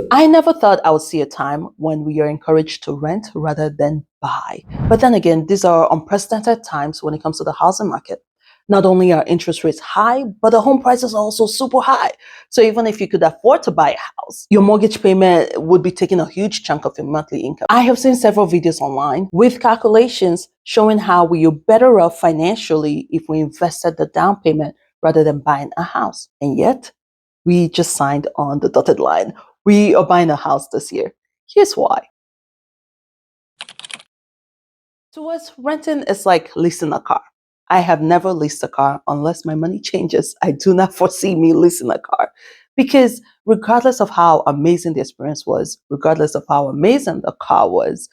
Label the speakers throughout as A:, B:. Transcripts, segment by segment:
A: I never thought I would see a time when we are encouraged to rent rather than buy. But then again, these are unprecedented times when it comes to the housing market. Not only are interest rates high, but the home prices are also super high. So even if you could afford to buy a house, your mortgage payment would be taking a huge chunk of your monthly income. I have seen several videos online with calculations showing how we are better off financially if we invested the down payment rather than buying a house. And yet, we just signed on the dotted line. We are buying a house this year. Here's why. To us, renting is like leasing a car. I have never leased a car unless my money changes. I do not foresee me leasing a car because regardless of how amazing the experience was, regardless of how amazing the car was,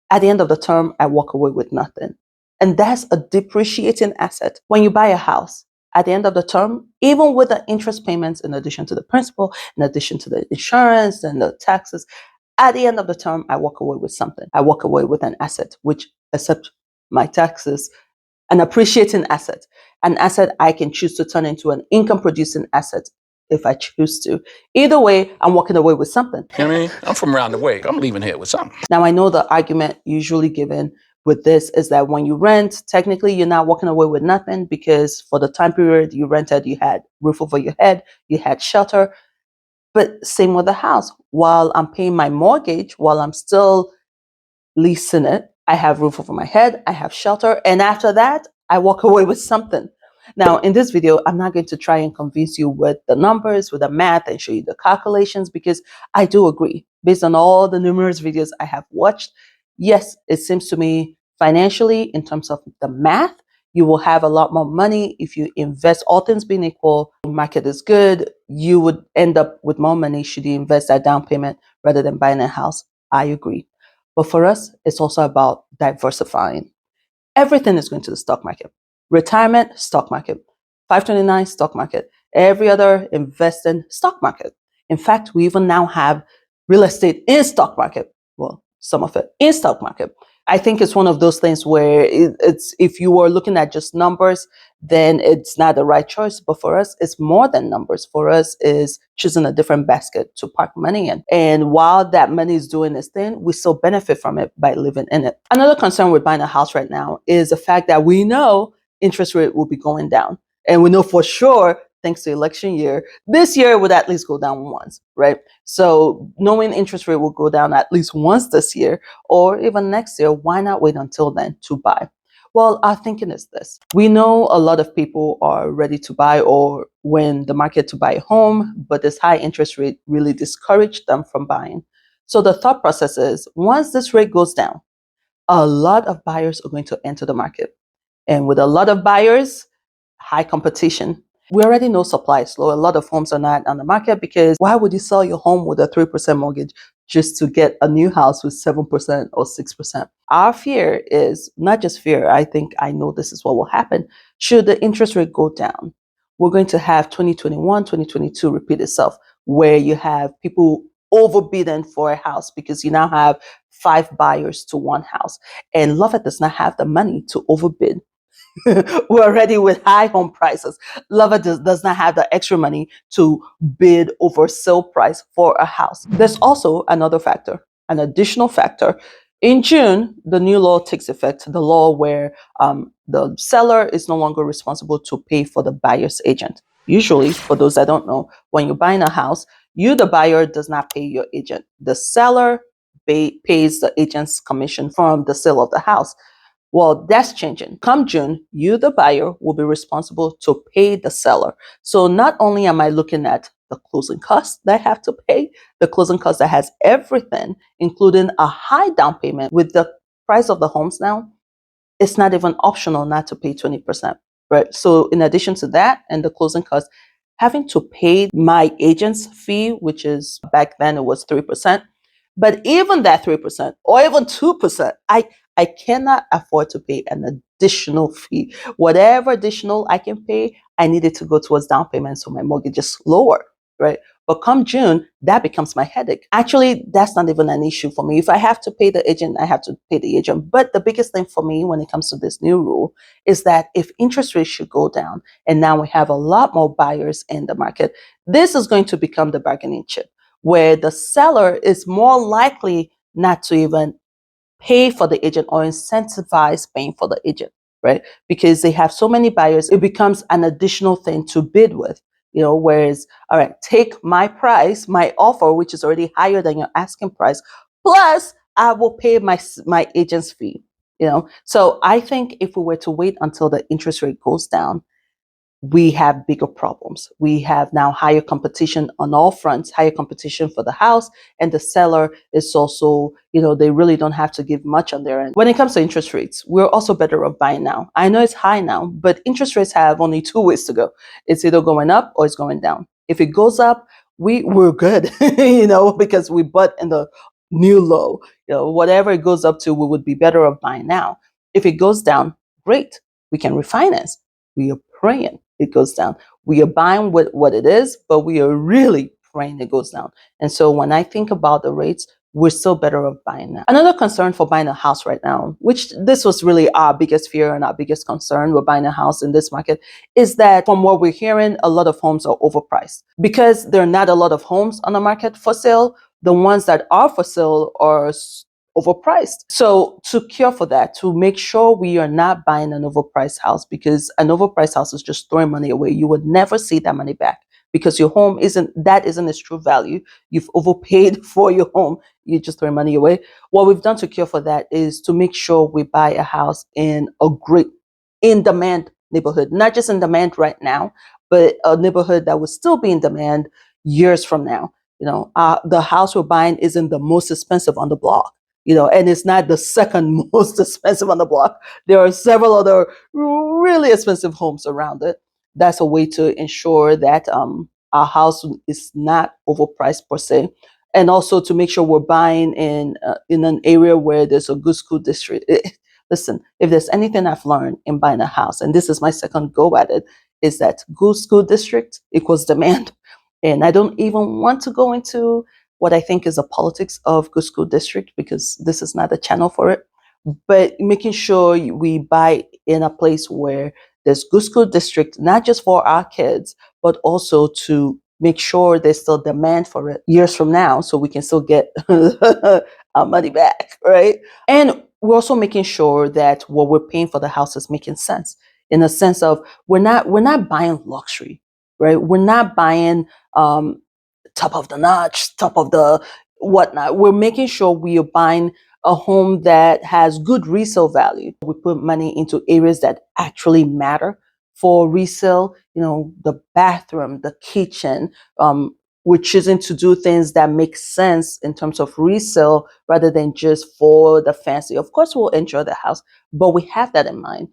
A: at the end of the term, I walk away with nothing. And that's a depreciating asset. When you buy a house, at the end of the term, even with the interest payments, in addition to the principal, in addition to the insurance and the taxes, at the end of the term, I walk away with something. I walk away with an asset, which, except my taxes, an appreciating asset, an asset I can choose to turn into an income producing asset if I choose to. Either way, I'm walking away with something.
B: You know what I mean? I'm from around the way. I'm leaving here with something.
A: Now, I know the argument usually given with this is that when you rent, technically you're not walking away with nothing because for the time period you rented, you had roof over your head, you had shelter. But same with the house. While I'm paying my mortgage, while I'm still leasing it, I have roof over my head, I have shelter, and after that, I walk away with something. Now, in this video, I'm not going to try and convince you with the numbers, with the math, and show you the calculations, because I do agree, based on all the numerous videos I have watched, yes, it seems to me financially, in terms of the math, you will have a lot more money if you invest, all things being equal, the market is good, you would end up with more money should you invest that down payment rather than buying a house. I agree. But for us, it's also about diversifying. Everything is going to the stock market. Retirement, stock market. 529, stock market. Every other investing, stock market. In fact, we even now have real estate in stock market. Well, some of it in stock market. I think it's one of those things where it's if you were looking at just numbers, then it's not the right choice. But for us, it's more than numbers. For us, is choosing a different basket to park money in. And while that money is doing its thing, we still benefit from it by living in it. Another concern with buying a house right now is the fact that we know interest rate will be going down. And we know for sure, thanks to election year, this year would at least go down once, right? So knowing interest rate will go down at least once this year or even next year, why not wait until then to buy? Well, our thinking is this. We know a lot of people are ready to buy or when the market to buy a home, but this high interest rate really discouraged them from buying. So the thought process is once this rate goes down, a lot of buyers are going to enter the market. And with a lot of buyers, high competition. We already know supply is low. A lot of homes are not on the market because why would you sell your home with a 3% mortgage just to get a new house with 7% or 6%? Our fear is not just fear. I think I know this is what will happen. Should the interest rate go down, we're going to have 2021, 2022 repeat itself, where you have people overbidding for a house because you now have 5 buyers to 1 house. And Lovett does not have the money to overbid. We're already with high home prices. Lover does not have the extra money to bid over sale price for a house. There's also another factor, an additional factor. In June, the new law takes effect, the law where the seller is no longer responsible to pay for the buyer's agent. Usually, for those that don't know, when you're buying a house, you, the buyer, does not pay your agent. The seller pays the agent's commission from the sale of the house. Well, that's changing. Come June, you, the buyer, will be responsible to pay the seller. So not only am I looking at the closing costs that I have to pay, the closing cost that has everything, including a high down payment. With the price of the homes now, it's not even optional not to pay 20%, right? So in addition to that and the closing costs, having to pay my agent's fee, which is back then it was 3%, but even that 3% or even 2%, I cannot afford to pay an additional fee. Whatever additional I can pay, I need it to go towards down payment so my mortgage is lower, right? But come June, that becomes my headache. Actually, that's not even an issue for me. If I have to pay the agent, I have to pay the agent. But the biggest thing for me when it comes to this new rule is that if interest rates should go down and now we have a lot more buyers in the market, this is going to become the bargaining chip. where the seller is more likely not to even pay for the agent or incentivize paying for the agent, right? Because they have so many buyers, it becomes an additional thing to bid with. Whereas, all right, take my price, my offer, which is already higher than your asking price, plus I will pay my agent's fee. So I think if we were to wait until the interest rate goes down, we have bigger problems. We have now higher competition on all fronts, higher competition for the house, and the seller is also, they really don't have to give much on their end. When it comes to interest rates, we're also better off buying now. I know it's high now, but interest rates have only two ways to go. It's either going up or it's going down. If it goes up, we're good, because we bought in the new low. Whatever it goes up to, we would be better off buying now. If it goes down, great. We can refinance. We are praying it goes down. We are buying what it is, but we are really praying it goes down. And so when I think about the rates, we're still better off buying now. Another concern for buying a house right now, which this was really our biggest fear and our biggest concern with buying a house in this market, is that from what we're hearing, a lot of homes are overpriced. Because there are not a lot of homes on the market for sale, the ones that are for sale are overpriced. So to cure for that, to make sure we are not buying an overpriced house, because an overpriced house is just throwing money away. You would never see that money back because your home isn't its true value. You've overpaid for your home. You're just throwing money away. What we've done to cure for that is to make sure we buy a house in a great in demand neighborhood, not just in demand right now, but a neighborhood that will still be in demand years from now. The house we're buying isn't the most expensive on the block, and it's not the second most expensive on the block. There are several other really expensive homes around it. That's a way to ensure that our house is not overpriced per se, and also to make sure we're buying in an area where there's a good school district. Listen, if there's anything I've learned in buying a house, and this is my second go at it, is that good school district equals demand. And I don't even want to go into what I think is the politics of good school district, because this is not a channel for it. But making sure we buy in a place where there's good school district, not just for our kids, but also to make sure there's still demand for it years from now, so we can still get our money back, right? And we're also making sure that what we're paying for the house is making sense, in a sense of we're not buying luxury, right? We're not buying top of the notch, top of the whatnot. We're making sure we are buying a home that has good resale value. We put money into areas that actually matter for resale. The bathroom, the kitchen. We're choosing to do things that make sense in terms of resale rather than just for the fancy. Of course, we'll enjoy the house, but we have that in mind.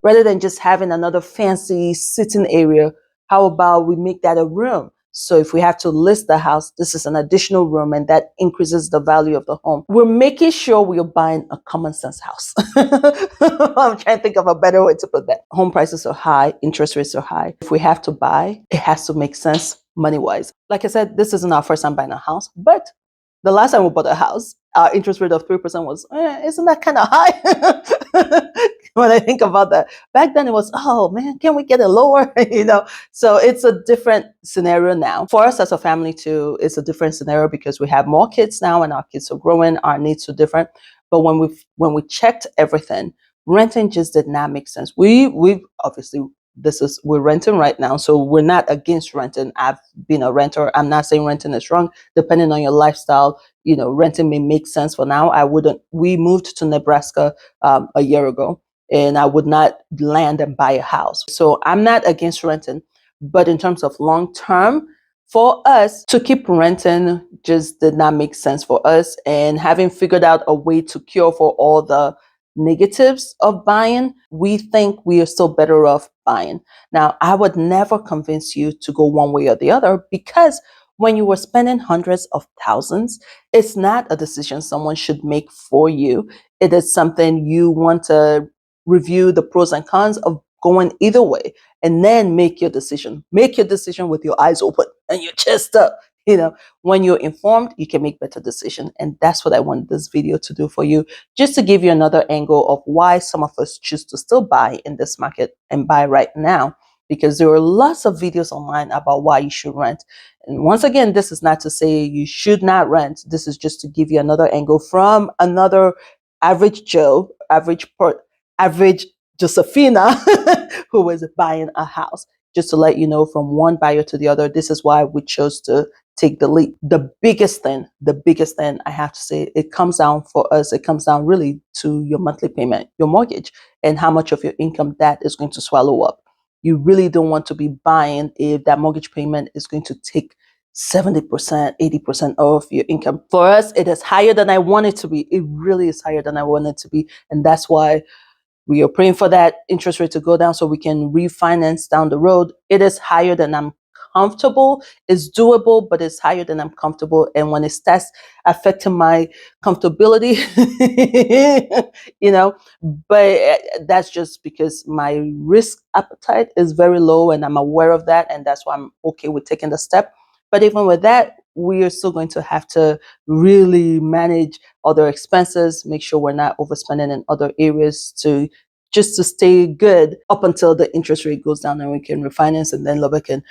A: Rather than just having another fancy sitting area, how about we make that a room? So if we have to list the house, this is an additional room, and that increases the value of the home. We're making sure we are buying a common sense house. I'm trying to think of a better way to put that. Home prices are high, interest rates are high. If we have to buy, it has to make sense money-wise. Like I said, this isn't our first time buying a house, but the last time we bought a house, our interest rate of 3% was, isn't that kind of high? When I think about that, back then it was, oh man, can we get it lower? So it's a different scenario now. For us as a family too, it's a different scenario because we have more kids now and our kids are growing, our needs are different. But when we checked everything, renting just did not make sense. We obviously, we're renting right now, so we're not against renting. I've been a renter. I'm not saying renting is wrong. Depending on your lifestyle, renting may make sense for now. We moved to Nebraska a year ago, and I would not land and buy a house. So I'm not against renting, but in terms of long term, for us to keep renting just did not make sense for us. And having figured out a way to cure for all the negatives of buying, we think we are still better off buying. Now, I would never convince you to go one way or the other, because when you were spending hundreds of thousands, it's not a decision someone should make for you. It is something you want to review the pros and cons of going either way, and then make your decision. Make your decision with your eyes open and your chest up. When you're informed, you can make better decisions. And that's what I want this video to do for you, just to give you another angle of why some of us choose to still buy in this market and buy right now, because there are lots of videos online about why you should rent. And once again, this is not to say you should not rent. This is just to give you another angle from another average Joe, average Josephina who is buying a house. Just to let you know, from one buyer to the other, this is why we chose to take the leap. The biggest thing I have to say, it comes down for us, it comes down really to your monthly payment, your mortgage, and how much of your income that is going to swallow up. You really don't want to be buying if that mortgage payment is going to take 70%, 80% of your income. For us, it is higher than I want it to be. It really is higher than I want it to be. And that's why we are praying for that interest rate to go down so we can refinance down the road. It is higher than I'm comfortable. It's doable, but it's higher than I'm comfortable. And when it starts affecting my comfortability, you know, but that's just because my risk appetite is very low and I'm aware of that. And that's why I'm okay with taking the step. But even with that, we are still going to have to really manage other expenses, make sure we're not overspending in other areas to just to stay good up until the interest rate goes down and we can refinance and then Lover can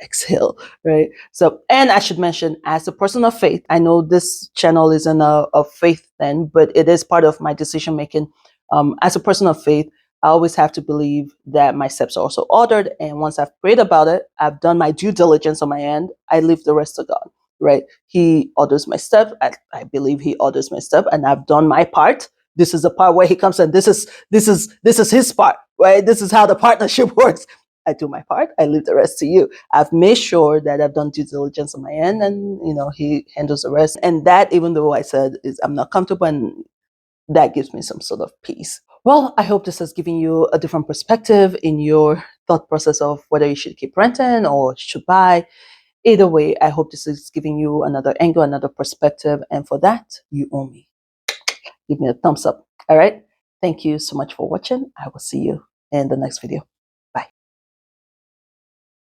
A: exhale, right? So, and I should mention, as a person of faith, I know this channel isn't a faith thing, but it is part of my decision making. As a person of faith, I always have to believe that my steps are also ordered. And once I've prayed about it, I've done my due diligence on my end, I leave the rest to God, right? He orders my step. I believe he orders my step, and I've done my part. This is the part where he comes and this is his part, right? This is how the partnership works. I do my part. I leave the rest to you. I've made sure that I've done due diligence on my end, and he handles the rest. And that, even though I said is I'm not comfortable, and that gives me some sort of peace. Well, I hope this has given you a different perspective in your thought process of whether you should keep renting or should buy. Either way, I hope this is giving you another angle, another perspective. And for that, you owe me. Give me a thumbs up. All right. Thank you so much for watching. I will see you in the next video.